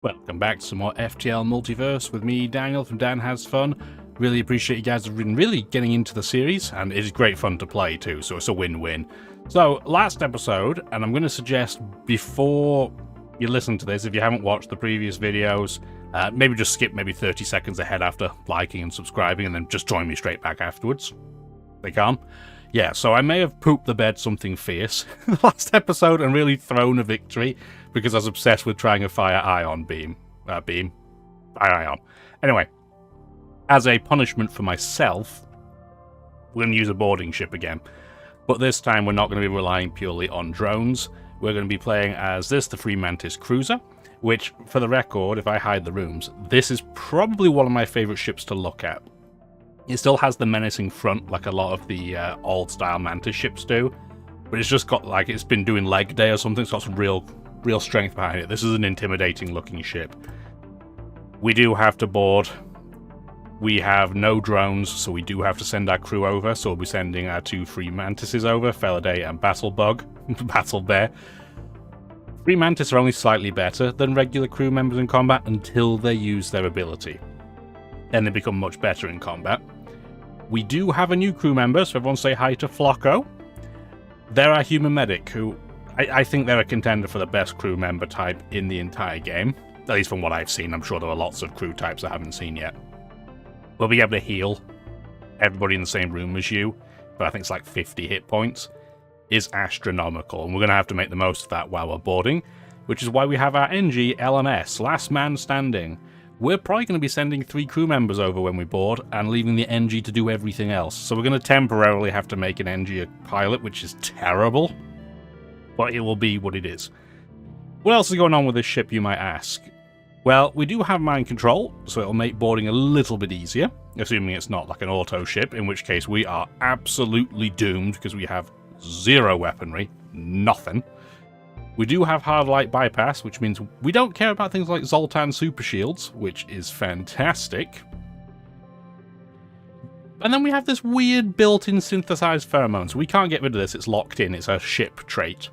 Welcome back to some more FTL Multiverse with me, Daniel from Dan Has Fun. Really appreciate you guys have been really getting into the series, and it is great fun to play too, so it's a win-win. So, last episode, and I'm going to suggest before you listen to this, if you haven't watched the previous videos, maybe just skip maybe 30 seconds ahead after liking and subscribing, and then just join me straight back afterwards. They can. Yeah, so I may have pooped the bed something fierce in the last episode and really thrown a victory because I was obsessed with trying a fire ion beam. Fire ion. Anyway, as a punishment for myself, we're going to use a boarding ship again. But this time we're not going to be relying purely on drones. We're going to be playing as the Free Mantis cruiser, which, for the record, if I hide the rooms, this is probably one of my favourite ships to look at. It still has the menacing front like a lot of the old-style Mantis ships do, but it's just got, like, it's been doing leg day or something. It's got some real strength behind it. This is an intimidating-looking ship. We do have to board. We have no drones, so we do have to send our crew over, so we'll be sending our two Free Mantises over, Faraday and Battle Bear. Free Mantis are only slightly better than regular crew members in combat until they use their ability. Then they become much better in combat. We do have a new crew member, so everyone say hi to Flocko. They're our human medic, who I think they're a contender for the best crew member type in the entire game. At least from what I've seen. I'm sure there are lots of crew types I haven't seen yet. We'll be able to heal everybody in the same room as you, but I think it's like 50 hit points. Is astronomical, and we're going to have to make the most of that while we're boarding, which is why we have our NG LMS, Last Man Standing. We're probably going to be sending 3 crew members over when we board, and leaving the NG to do everything else. So we're going to temporarily have to make an NG a pilot, which is terrible, but it will be what it is. What else is going on with this ship, you might ask? Well, we do have mind control, so it'll make boarding a little bit easier, assuming it's not like an auto ship, in which case we are absolutely doomed because we have 0 weaponry, nothing. We do have hard light bypass, which means we don't care about things like Zoltan super shields, which is fantastic. And then we have this weird built-in synthesized pheromone, so we can't get rid of this, it's locked in, it's a ship trait.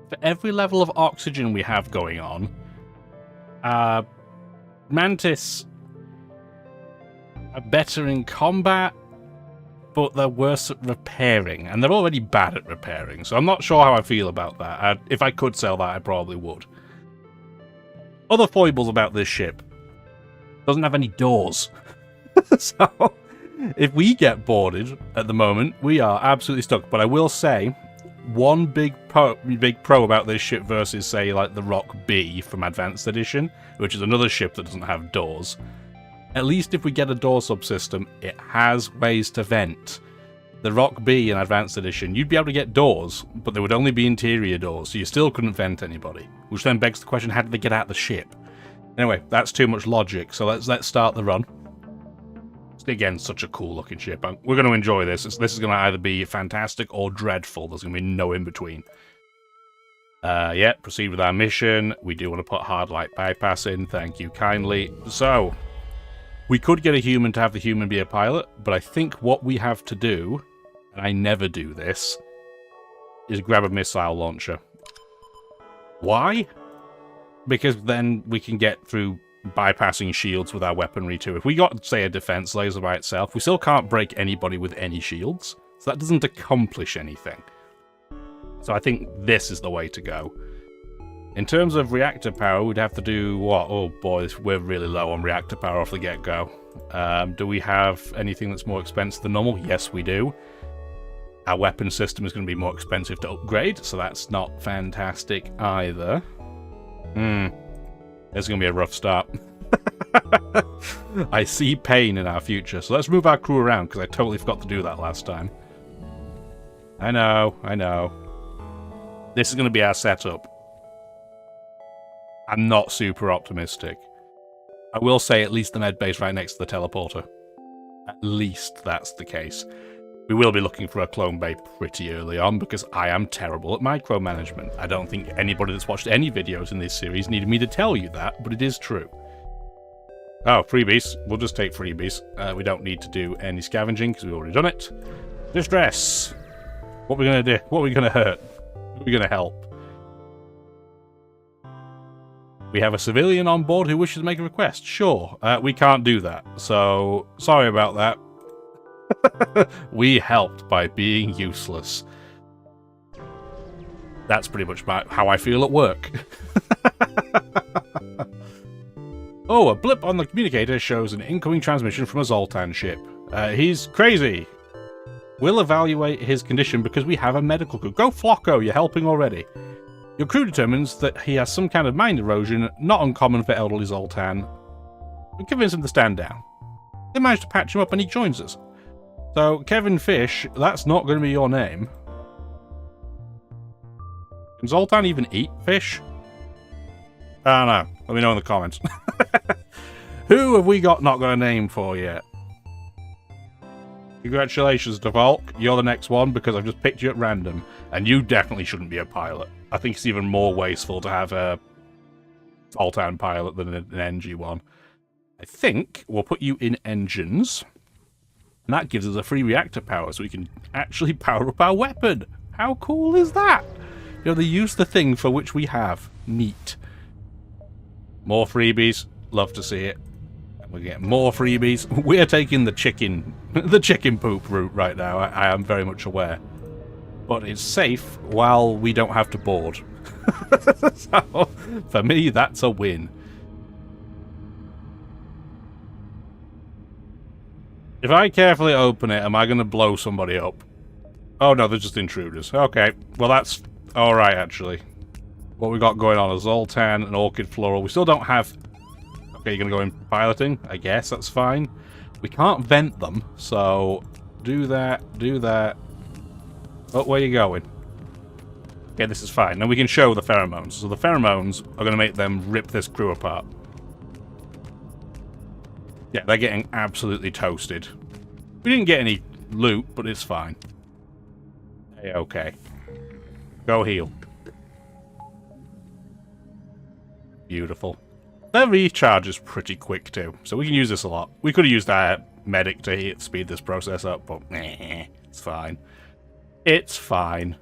For every level of oxygen we have going on, Mantis are better in combat, but they're worse at repairing, and they're already bad at repairing, so I'm not sure how I feel about that. If I could sell that, I probably would. Other foibles about this ship. Doesn't have any doors. So, if we get boarded at the moment, we are absolutely stuck. But I will say, one big pro about this ship versus, say, like the Rock B from Advanced Edition, which is another ship that doesn't have doors. At least if we get a door subsystem, it has ways to vent. The Rock B in Advanced Edition, you'd be able to get doors, but they would only be interior doors, so you still couldn't vent anybody. Which then begs the question, how did they get out of the ship? Anyway, that's too much logic, so let's start the run. It's, again, such a cool looking ship. We're going to enjoy this. This is going to either be fantastic or dreadful. There's going to be no in between. Yeah, proceed with our mission. We do want to put hard light bypass in, thank you kindly. So, we could get a human to have the human be a pilot, but I think what we have to do, and I never do this, is grab a missile launcher. Why? Because then we can get through bypassing shields with our weaponry too. If we got, say, a defense laser by itself, we still can't break anybody with any shields, so that doesn't accomplish anything. So I think this is the way to go. In terms of reactor power, we'd have to do what? Oh boy, we're really low on reactor power off the get-go. Do we have anything that's more expensive than normal? Yes, we do. Our weapon system is going to be more expensive to upgrade, so that's not fantastic either. It's going to be a rough start. I see pain in our future, so let's move our crew around, because I totally forgot to do that last time. I know. This is going to be our setup. I'm not super optimistic. I will say at least the medbay's right next to the teleporter. At least that's the case. We will be looking for a clone bay pretty early on, because I am terrible at micromanagement. I don't think anybody that's watched any videos in this series needed me to tell you that, but it is true. Oh, freebies. We'll just take freebies. We don't need to do any scavenging, because we've already done it. Distress! What are we going to do? What are we going to hurt? What are we going to help? We have a civilian on board who wishes to make a request. Sure, we can't do that. So, sorry about that. We helped by being useless. That's pretty much how I feel at work. Oh, a blip on the communicator shows an incoming transmission from a Zoltan ship. He's crazy. We'll evaluate his condition because we have a medical crew. Go Flocko, you're helping already. Your crew determines that he has some kind of mind erosion, not uncommon for elderly Zoltan. We convince him to stand down. They manage to patch him up and he joins us. So, Kevin Fish, that's not going to be your name. Can Zoltan even eat fish? I don't know. Let me know in the comments. Who have we not got a name for yet? Congratulations, Devolk. You're the next one because I've just picked you at random. And you definitely shouldn't be a pilot. I think it's even more wasteful to have a Zoltan pilot than an NG one. I think we'll put you in engines. And that gives us a free reactor power so we can actually power up our weapon. How cool is that? You know, they use the thing for which we have. Neat. More freebies. Love to see it. We get more freebies. We're taking the chicken poop route right now. I am very much aware. But it's safe while we don't have to board. So, for me, that's a win. If I carefully open it, am I going to blow somebody up? Oh no, they're just intruders. Okay, well that's alright actually. What we got going on is Zoltan and Orchid Floral. We still don't have... Okay, you're going to go in piloting? I guess, that's fine. We can't vent them, so do that, do that. Oh, where are you going? Okay, this is fine. Now we can show the pheromones. So the pheromones are going to make them rip this crew apart. Yeah, they're getting absolutely toasted. We didn't get any loot, but it's fine. Hey, okay. Go heal. Beautiful. Their recharge is pretty quick too, so we can use this a lot. We could have used our medic to speed this process up, but it's fine. It's fine.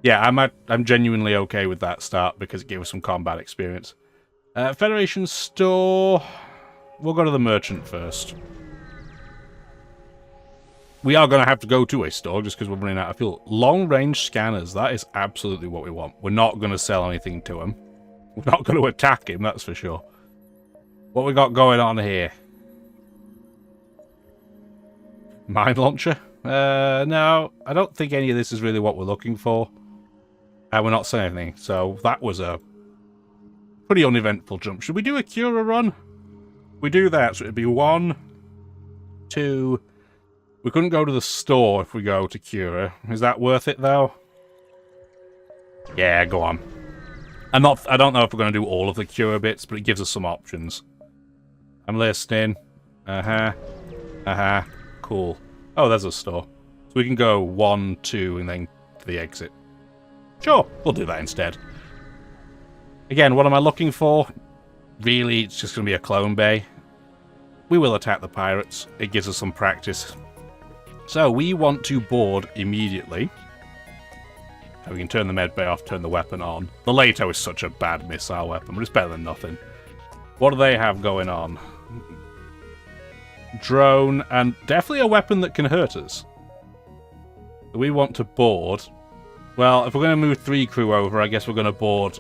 Yeah, I'm genuinely okay with that start because it gave us some combat experience. Federation store. We'll go to the merchant first. We are going to have to go to a store just because we're running out of fuel. Long-range scanners, that is absolutely what we want. We're not going to sell anything to him. We're not going to attack him, that's for sure. What we got going on here? Mine launcher? No, I don't think any of this is really what we're looking for. And we're not saying anything, so that was a pretty uneventful jump. Should we do a C.U.R.A run? We do that, so it'd be 1, 2... We couldn't go to the store if we go to C.U.R.A. Is that worth it, though? Yeah, go on. I don't know if we're going to do all of the C.U.R.A bits, but it gives us some options. I'm listening. Cool. Oh, there's a store. So we can go 1, 2, and then to the exit. Sure, we'll do that instead. Again, what am I looking for? Really, it's just going to be a clone bay. We will attack the pirates. It gives us some practice. So, we want to board immediately. And we can turn the med bay off, turn the weapon on. The Lato is such a bad missile weapon, but it's better than nothing. What do they have going on? Drone, and definitely a weapon that can hurt us. We want to board. Well, if we're going to move 3 crew over, I guess we're going to board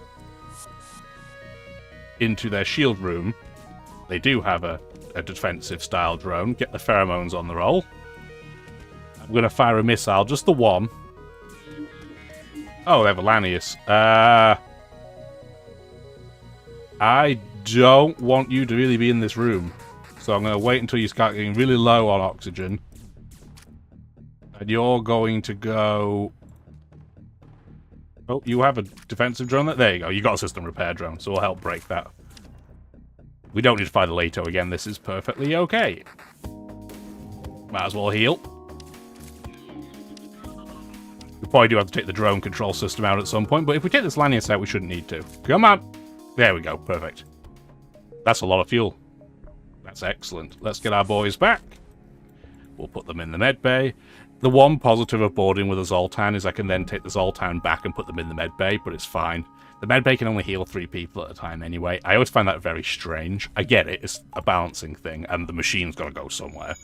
into their shield room. They do have a defensive style drone. Get the pheromones on the roll. I'm going to fire a missile, just the one. Oh, they have a Lanius. I don't want you to really be in this room. So I'm going to wait until you start getting really low on oxygen. And you're going to go... Oh, you have a defensive drone there? There you go. You got a system repair drone, so we'll help break that. We don't need to fire the Lato again. This is perfectly okay. Might as well heal. We probably do have to take the drone control system out at some point, but if we take this Lanius out, we shouldn't need to. Come on! There we go. Perfect. That's a lot of fuel. That's excellent. Let's get our boys back. We'll put them in the med bay. The one positive of boarding with a Zoltan is I can then take the Zoltan back and put them in the med bay, but it's fine. The medbay can only heal 3 people at a time anyway. I always find that very strange. I get it, it's a balancing thing, and the machine's got to go somewhere.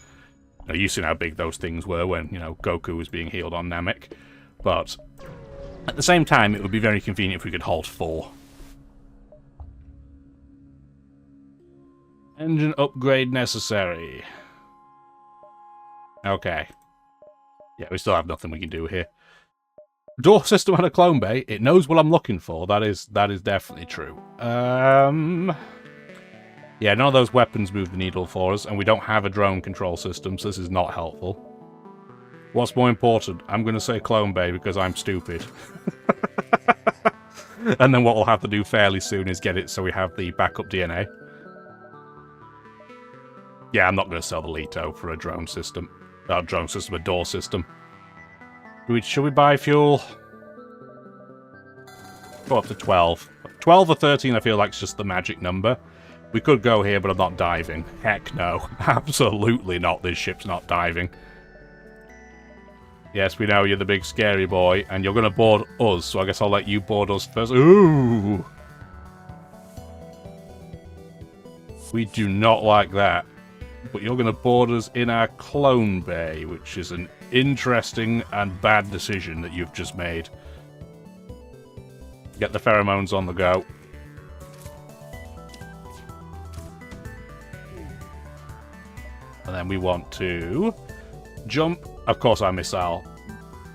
You know, you've seen how big those things were when, you know, Goku was being healed on Namek. But at the same time, it would be very convenient if we could hold 4. Engine upgrade necessary. Okay. Yeah, we still have nothing we can do here. Door system and a clone bay. It knows what I'm looking for. That is definitely true. Yeah, none of those weapons move the needle for us, and we don't have a drone control system, so this is not helpful. What's more important? I'm going to say clone bay because I'm stupid. And then what we'll have to do fairly soon is get it so we have the backup DNA. Yeah, I'm not going to sell the Leto for a drone system. Not a drone system, a door system. Should we buy fuel? Go up to 12. 12 or 13 I feel like is just the magic number. We could go here, but I'm not diving. Heck no. Absolutely not. This ship's not diving. Yes, we know you're the big scary boy, and you're going to board us, so I guess I'll let you board us first. Ooh! We do not like that. But you're going to board us in our clone bay, which is an interesting and bad decision that you've just made. Get the pheromones on the go. And then we want to jump. Of course, our missile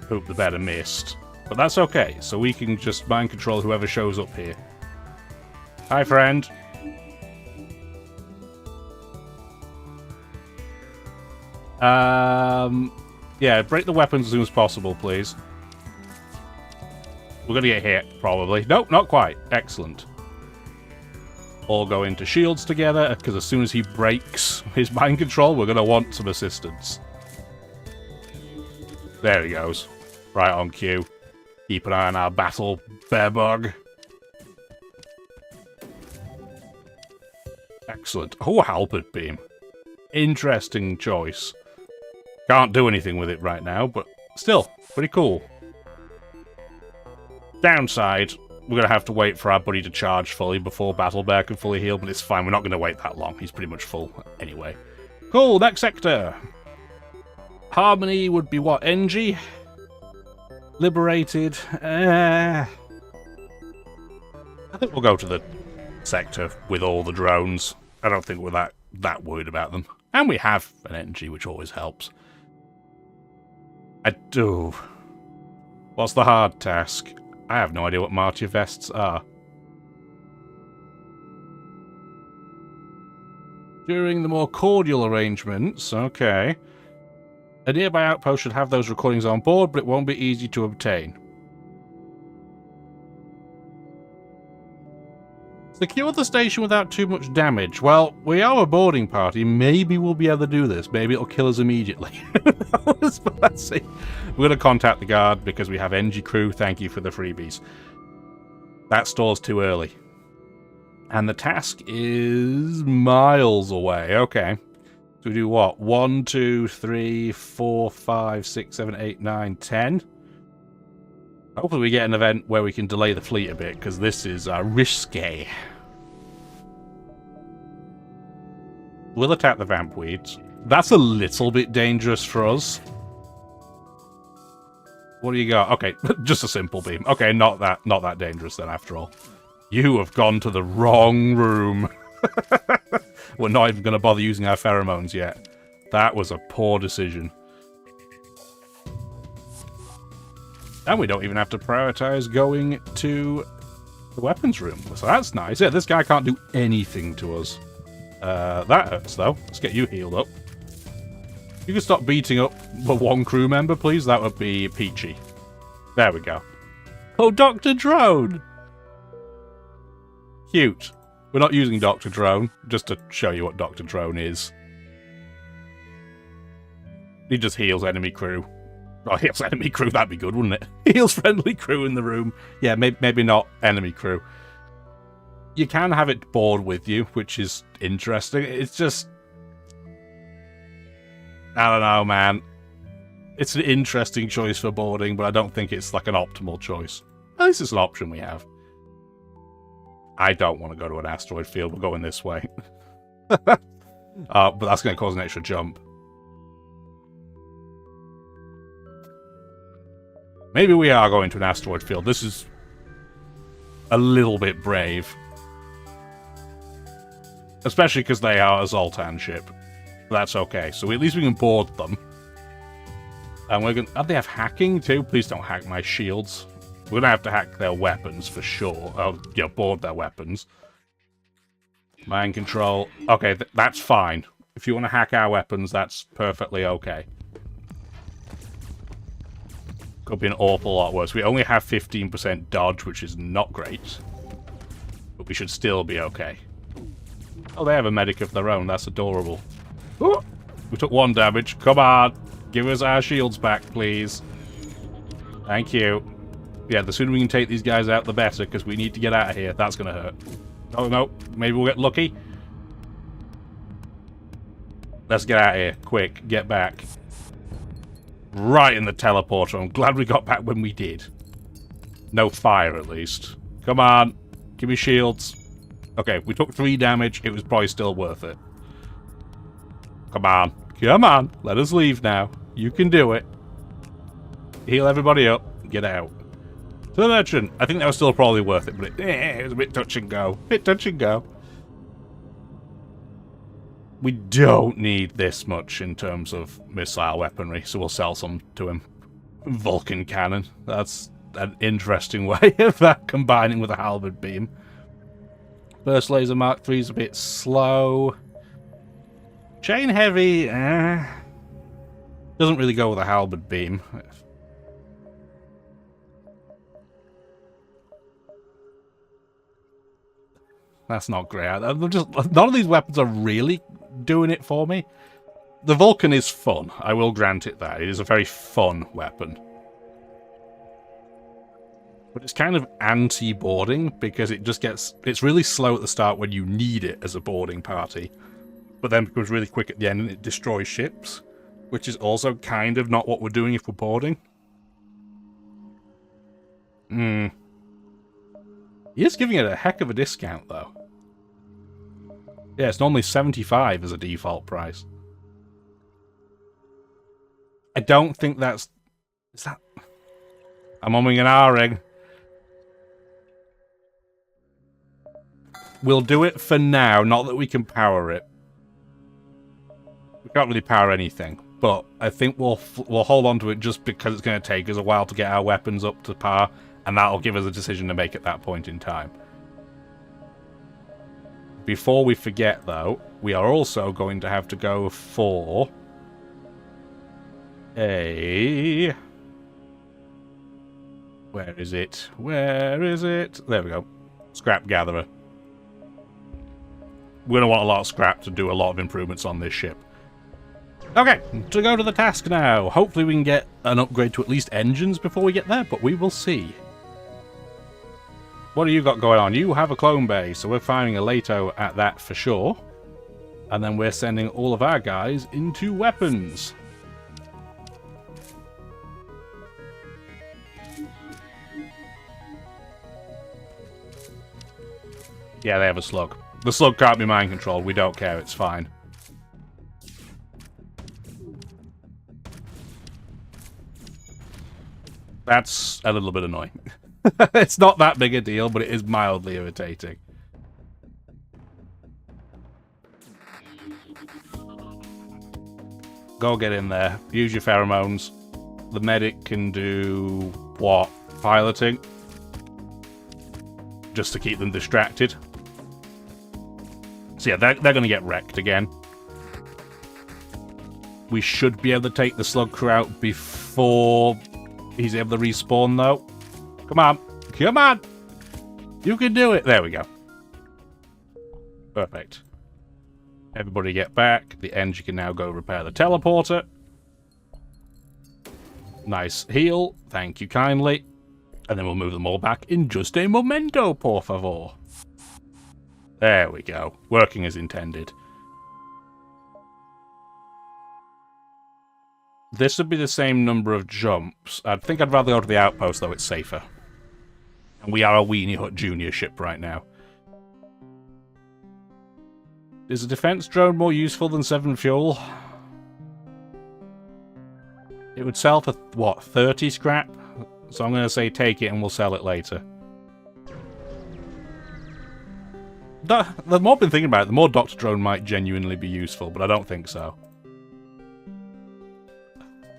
pooped the bed and missed. But that's okay, so we can just mind control whoever shows up here. Hi, friend. Yeah, break the weapons as soon as possible, please. We're gonna get hit, probably. Nope, not quite. Excellent. All go into shields together, because as soon as he breaks his mind control, we're gonna want some assistance. There he goes. Right on cue. Keep an eye on our battle, bearbug. Excellent. Oh, halberd beam. Interesting choice. Can't do anything with it right now, but still, pretty cool. Downside, we're going to have to wait for our buddy to charge fully before Battle Bear can fully heal, but it's fine, we're not going to wait that long. He's pretty much full anyway. Cool, next sector. Harmony would be what, NG? Liberated. I think we'll go to the sector with all the drones. I don't think we're that worried about them. And we have an NG, which always helps. I do. What's the hard task? I have no idea what martyr vests are. During the more cordial arrangements, okay. A nearby outpost should have those recordings on board, but it won't be easy to obtain. Secure the station without too much damage. Well, we are a boarding party. Maybe we'll be able to do this. Maybe it'll kill us immediately. Let's see. We're going to contact the guard because we have NG crew. Thank you for the freebies. That store's too early. And the task is miles away. Okay. So we do what? 1, 2, 3, 4, 5, 6, 7, 8, 9, 10. Hopefully we get an event where we can delay the fleet a bit, because this is risque. We'll attack the vampweeds. That's a little bit dangerous for us. What do you got? Okay, just a simple beam. Okay, not that dangerous then after all. You have gone to the wrong room. We're not even going to bother using our pheromones yet. That was a poor decision. And we don't even have to prioritize going to the weapons room. So that's nice. Yeah, this guy can't do anything to us. That hurts, though. Let's get you healed up. You can stop beating up the one crew member, please. That would be peachy. There we go. Oh, Dr. Drone! Cute. We're not using Dr. Drone, just to show you what Dr. Drone is. He just heals enemy crew. Oh, heals enemy crew, that'd be good, wouldn't it? Heals friendly crew in the room. Yeah, maybe not enemy crew. You can have it board with you, which is interesting. It's just... I don't know, man. It's an interesting choice for boarding, but I don't think it's like an optimal choice. At least it's an option we have. I don't want to go to an asteroid field. We're going this way. But that's going to cause an extra jump. Maybe we are going to an asteroid field. This is a little bit brave. Especially because they are a Zoltan ship. That's okay. So at least we can board them. And we're going to... they have hacking too? Please don't hack my shields. We're going to have to hack their weapons for sure. Oh, yeah, board their weapons. Mind control. Okay, that's fine. If you want to hack our weapons, that's perfectly okay. Could be an awful lot worse. We only have 15% dodge, which is not great. But we should still be okay. Oh, they have a medic of their own. That's adorable. Ooh, we took 1 damage. Come on. Give us our shields back, please. Thank you. Yeah, the sooner we can take these guys out, the better, because we need to get out of here. That's going to hurt. Oh, no. Maybe we'll get lucky. Let's get out of here. Quick. Get back. Right in the teleporter. I'm glad we got back when we did. No fire, at least. Come on. Give me shields. Okay, we took 3 damage. It was probably still worth it. Come on. Come on. Let us leave now. You can do it. Heal everybody up. Get out. To the merchant. I think that was still probably worth it, but it was a bit touch and go. Bit touch and go. We don't need this much in terms of missile weaponry, so we'll sell some to him. Vulcan cannon. That's an interesting way of that combining with a halberd beam. Burst laser Mark III is a bit slow. Chain heavy, doesn't really go with a halberd beam. That's not great. None of these weapons are really doing it for me. The Vulcan is fun. I will grant it that. It is a very fun weapon. But it's kind of anti-boarding because it just gets... It's really slow at the start when you need it as a boarding party. But then it becomes really quick at the end and it destroys ships. Which is also kind of not what we're doing if we're boarding. He is giving it a heck of a discount, though. Yeah, it's normally 75 as a default price. I don't think that's... Is that... I'm umming and ahhing. We'll do it for now, not that we can power it. We can't really power anything, but I think we'll hold on to it just because it's going to take us a while to get our weapons up to par, and that'll give us a decision to make at that point in time. Before we forget, though, we are also going to have to go for a... Where is it? Where is it? There we go. Scrap gatherer. We're going to want a lot of scrap to do a lot of improvements on this ship. Okay, to go to the task now. Hopefully we can get an upgrade to at least engines before we get there, but we will see. What do you got going on? You have a clone bay, so we're firing a Leto at that for sure. And then we're sending all of our guys into weapons. Yeah, they have a slug. The slug can't be mind controlled. We don't care. It's fine. That's a little bit annoying. It's not that big a deal, but it is mildly irritating. Go get in there. Use your pheromones. The medic can do... what? Piloting? Just to keep them distracted. So yeah, they're going to get wrecked again. We should be able to take the slug crew out before he's able to respawn, though. Come on. Come on! You can do it! There we go. Perfect. Everybody get back. The engine can now go repair the teleporter. Nice heal. Thank you kindly. And then we'll move them all back in just a momento, por favor. There we go. Working as intended. This would be the same number of jumps. I think I'd rather go to the outpost, though it's safer. And we are a Weenie Hut Junior ship right now. Is a defense drone more useful than 7 fuel? It would sell for, what, 30 scrap? So I'm going to say take it and we'll sell it later. The more I've been thinking about it, the more Dr. Drone might genuinely be useful, but I don't think so.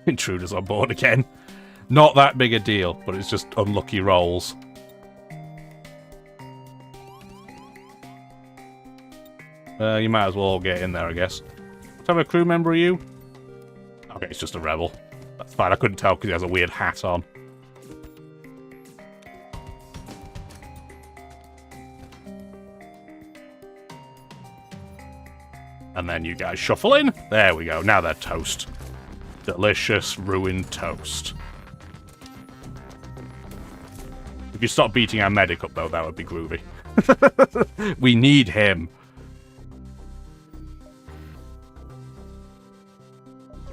Intruders on board again. Not that big a deal, but it's just unlucky rolls. You might as well get in there, I guess. What type of crew member are you? Okay, it's just a rebel. That's fine, I couldn't tell because he has a weird hat on. And then you guys shuffle in. There we go, now they're toast. Delicious, ruined toast. If you stop beating our medic up, though, that would be groovy. We need him.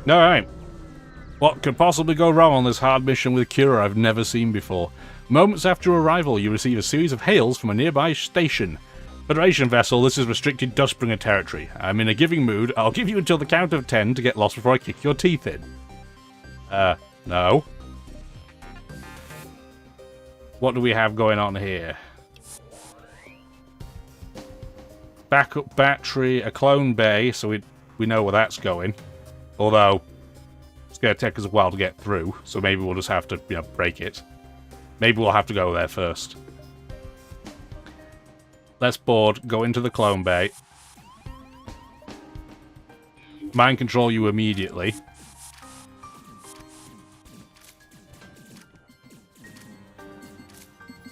Alright. What could possibly go wrong on this hard mission with C.U.R.A. I've never seen before? Moments after arrival, you receive a series of hails from a nearby station. Federation vessel, this is restricted Dustbringer territory. I'm in a giving mood. I'll give you until the count of 10 to get lost before I kick your teeth in. No. What do we have going on here? Backup battery, a clone bay, so we know where that's going. Although, it's going to take us a while to get through, so maybe we'll just have to, you know, break it. Maybe we'll have to go there first. Let's board, go into the clone bay. Mind control you immediately.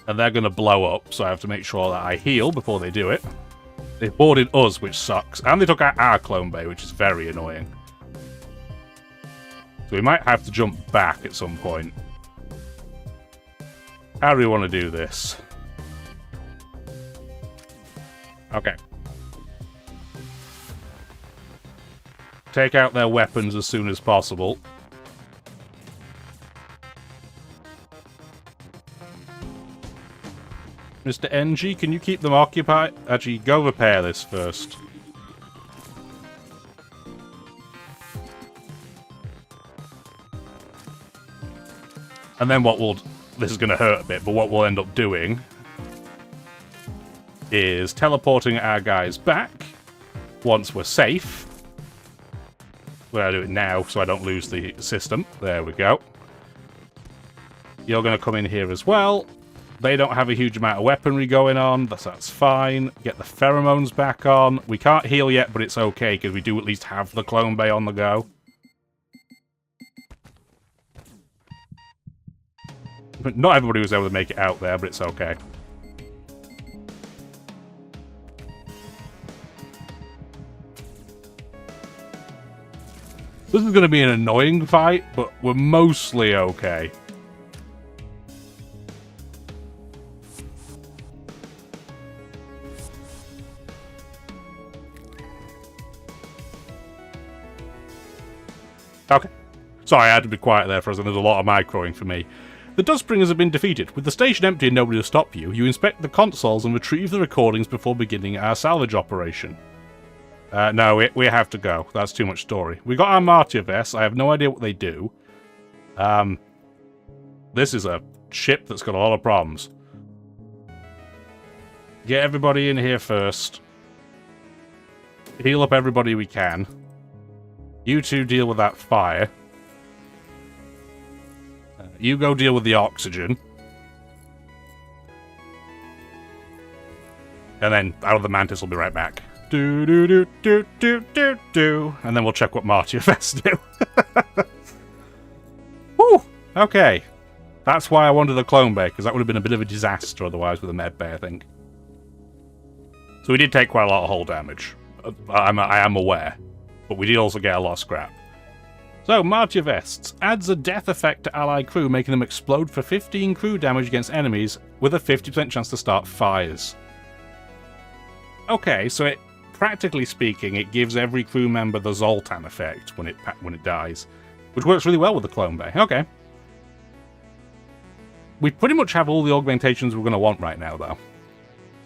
And they're going to blow up, so I have to make sure that I heal before they do it. They boarded us, which sucks. And they took out our clone bay, which is very annoying. So we might have to jump back at some point. How do we want to do this? Okay. Take out their weapons as soon as possible. Mr. NG, can you keep them occupied? Actually, go repair this first. And then what we'll... This is going to hurt a bit, but what we'll end up doing is teleporting our guys back once we're safe. We're going to do it now so I don't lose the system. There we go. You're going to come in here as well. They don't have a huge amount of weaponry going on. That's fine. Get the pheromones back on. We can't heal yet, but it's okay because we do at least have the clone bay on the go. Not everybody was able to make it out there, but it's okay. This is going to be an annoying fight, but we're mostly okay. Okay. Sorry, I had to be quiet there for a second. There's a lot of microing for me. The Dustbringers have been defeated. With the station empty and nobody to stop you, you inspect the consoles and retrieve the recordings before beginning our salvage operation. No, we have to go. That's too much story. We got our Martyr vests. I have no idea what they do. This is a ship that's got a lot of problems. Get everybody in here first. Heal up everybody we can. You two deal with that fire. You go deal with the oxygen. And then out of the mantis will be right back. Do do do do do do do. And then we'll check what Martyr vests do. Whew! Okay. That's why I wanted the clone bay, because that would have been a bit of a disaster otherwise with a med bay, I think. So we did take quite a lot of hull damage. I am aware. But we did also get a lot of scrap. So, Martyr vests. Adds a death effect to allied crew, making them explode for 15 crew damage against enemies, with a 50% chance to start fires. Okay, so it, practically speaking, it gives every crew member the Zoltan effect when it dies. Which works really well with the clone bay. Okay. We pretty much have all the augmentations we're going to want right now, though.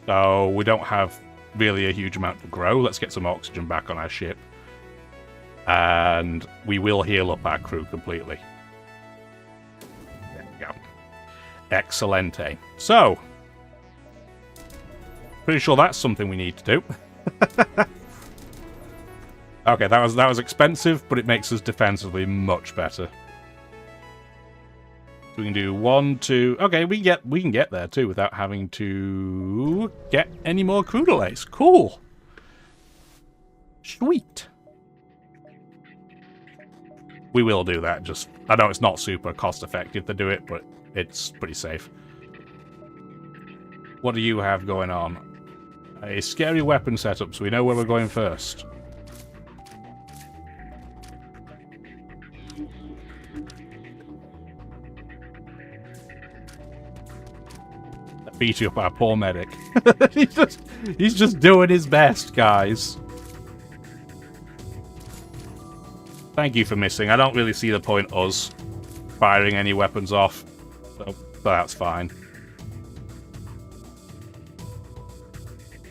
So, we don't have really a huge amount to grow. Let's get some oxygen back on our ship. And we will heal up our crew completely. There we go. Excelente. So, pretty sure that's something we need to do. Okay, that was expensive, but it makes us defensively much better. We can do 1, 2... Okay, we can get there too without having to get any more crew delays. Cool. Sweet. We will do that. Just, I know it's not super cost effective to do it, but it's pretty safe. What do you have going on? A scary weapon setup, so we know where we're going first. Beat up our poor medic. he's just doing his best, guys. Thank you for missing. I don't really see the point us firing any weapons off, so that's fine.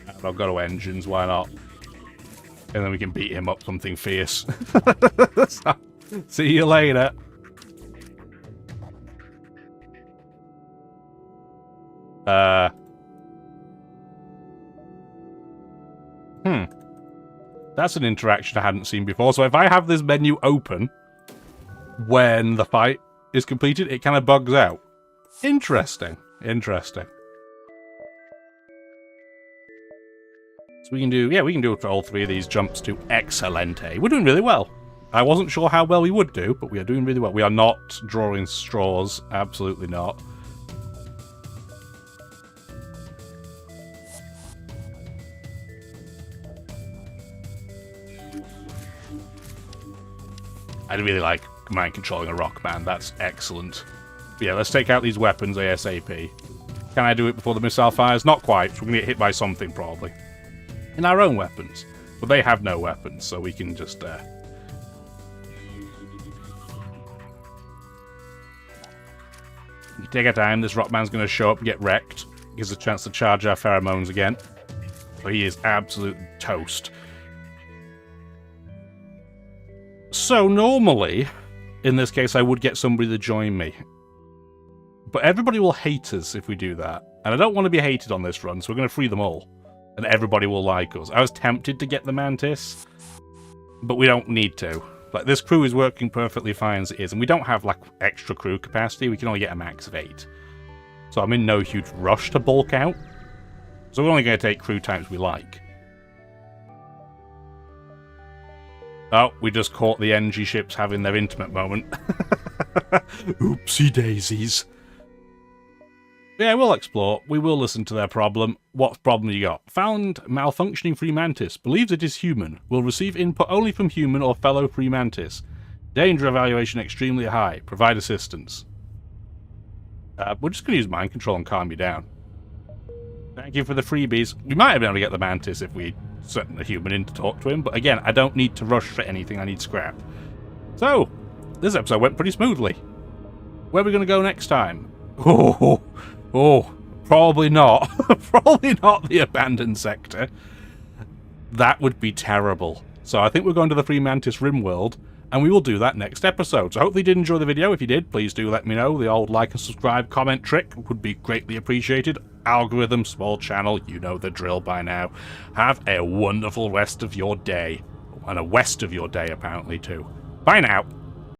I've got to engines, why not? And then we can beat him up something fierce. So, see you later. That's an interaction I hadn't seen before. So if I have this menu open when the fight is completed, it kind of bugs out. Interesting. Interesting. So we can do, yeah, we can do it for all 3 of these jumps to Excelente. We're doing really well. I wasn't sure how well we would do, but we are doing really well. We are not drawing straws. Absolutely not. I really like mind controlling a rock band. That's excellent. But yeah, let's take out these weapons ASAP. Can I do it before the missile fires? Not quite. We're going to get hit by something, probably. In our own weapons. But they have no weapons, so we can just... take our time. This rock band's going to show up and get wrecked. Gives us a chance to charge our pheromones again. So he is absolute toast. So normally, in this case, I would get somebody to join me. But everybody will hate us if we do that. And I don't want to be hated on this run, so we're going to free them all. And everybody will like us. I was tempted to get the Mantis, but we don't need to. Like, this crew is working perfectly fine as it is, and we don't have, like, extra crew capacity. We can only get a max of 8. So I'm in no huge rush to bulk out. So we're only going to take crew types we like. Oh, we just caught the NG ships having their intimate moment. Oopsie daisies. Yeah, we'll explore. We will listen to their problem. What problem you got? Found malfunctioning free mantis. Believes it is human. Will receive input only from human or fellow free mantis. Danger evaluation extremely high. Provide assistance. We're just going to use mind control and calm you down. Thank you for the freebies. We might have been able to get the mantis if we sent a human in to talk to him, but again, I don't need to rush for anything. I need scrap. So, this episode went pretty smoothly. Where are we going to go next time? Oh, probably not. Probably not the abandoned sector. That would be terrible. So I think we're going to the Free Mantis Rim world, and we will do that next episode. So hopefully you did enjoy the video. If you did, please do let me know. The old like and subscribe comment trick would be greatly appreciated. Algorithm, small channel, you know the drill by now. Have a wonderful rest of your day. And a west of your day, apparently, too. Bye now.